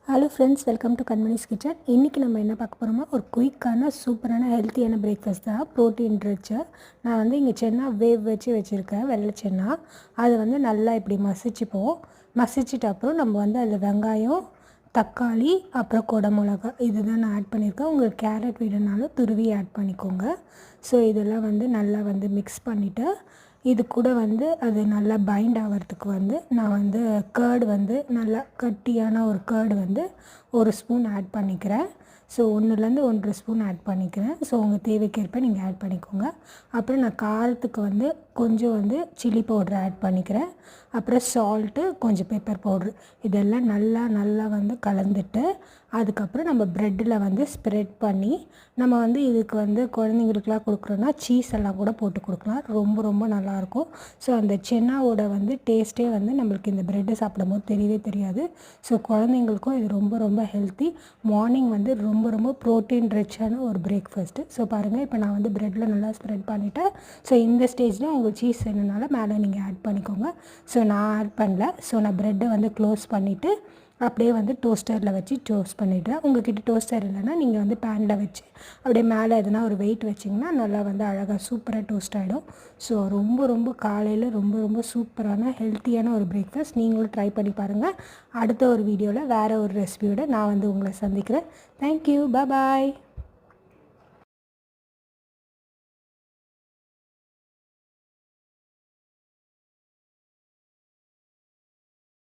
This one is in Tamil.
Hello friends, welcome to கண்மணிஸ் kitchen. இன்றைக்கி நம்ம என்ன பார்க்க போகிறோம்னா ஒரு குயிக்கான சூப்பரான ஹெல்த்தியான பிரேக்ஃபாஸ்ட் தான். Protein rich. நான் வந்து இங்கே சென்னா வேவ் வச்சுருக்கேன், வெள்ளை சென்னா. அதை வந்து நல்லா இப்படி மசிச்சுப்போம். மசிச்சுட்டு அப்புறம் நம்ம வந்து அதில் வெங்காயம், தக்காளி, அப்புறம் குடமிளகா இதுதான் நான் ஆட் பண்ணியிருக்கேன். உங்களுக்கு கேரட் வேணுனாலும் துருவி ஆட் பண்ணிக்கோங்க. ஸோ இதெல்லாம் வந்து நல்லா வந்து மிக்ஸ் பண்ணிவிட்டு இது கூட வந்து அது நல்லா பைண்ட் ஆகிறதுக்கு வந்து நான் வந்து கர்டு வந்து நல்லா கட்டியான ஒரு கர்டு வந்து 1 ஸ்பூன் ஆட் பண்ணிக்கிறேன். ஸோ 1லேருந்து 1.5 ஸ்பூன் ஆட் பண்ணிக்கிறேன். ஸோ உங்கள் தேவைக்கேற்ப நீங்கள் ஆட் பண்ணிக்கோங்க. அப்புறம் நான் காரத்துக்கு வந்து கொஞ்சம் வந்து சில்லி பவுட்ரு ஆட் பண்ணிக்கிறேன். அப்புறம் சால்ட்டு, கொஞ்சம் பெப்பர் பவுட்ரு இதெல்லாம் நல்லா வந்து கலந்துட்டு அதுக்கப்புறம் நம்ம ப்ரெட்டில் வந்து ஸ்ப்ரெட் பண்ணி நம்ம வந்து இதுக்கு வந்து குழந்தைங்களுக்குலாம் கொடுக்குறோன்னா சீஸ் எல்லாம் கூட போட்டு கொடுக்கலாம். ரொம்ப நல்லாயிருக்கும். ஸோ அந்த சென்னாவோட வந்து டேஸ்ட்டே வந்து நம்மளுக்கு இந்த ப்ரெட்டை சாப்பிடும்போது தெரியவே தெரியாது. ஸோ குழந்தைங்களுக்கும் இது ரொம்ப ஹெல்த்தி. மார்னிங் வந்து ரொம்ப ப்ரோட்டீன் ரிச்சான ஒரு பிரேக்ஃபாஸ்ட்டு. ஸோ பாருங்கள், இப்போ நான் வந்து ப்ரெட்டில் நல்லா ஸ்ப்ரெட் பண்ணிவிட்டேன். ஸோ இந்த ஸ்டேஜில் உங்களுக்கு சீஸ் வேணுனால மேலே நீங்கள் ஆட் பண்ணிக்கோங்க. ஸோ நான் ஆட் பண்ணல. ஸோ நான் ப்ரெட்டை வந்து க்ளோஸ் பண்ணிவிட்டு அப்படியே வந்து டோஸ்டரில் வச்சு டோஸ்ட் பண்ணிவிடுறேன். உங்கள்கிட்ட டோஸ்டர் இல்லைன்னா நீங்கள் வந்து பேனில் வச்சு அப்படியே மேலே எதுனா ஒரு வெயிட் வச்சிங்கன்னா நல்லா வந்து அழகாக சூப்பராக டோஸ்ட் ஆகிடும். ஸோ ரொம்ப காலையில் ரொம்ப சூப்பரான ஹெல்த்தியான ஒரு பிரேக்ஃபாஸ்ட். நீங்களும் ட்ரை பண்ணி பாருங்கள். அடுத்த ஒரு வீடியோவில் வேறு ஒரு ரெசிபியோட நான் வந்து உங்களை சந்திக்கிறேன். தேங்க்யூ, பாய்.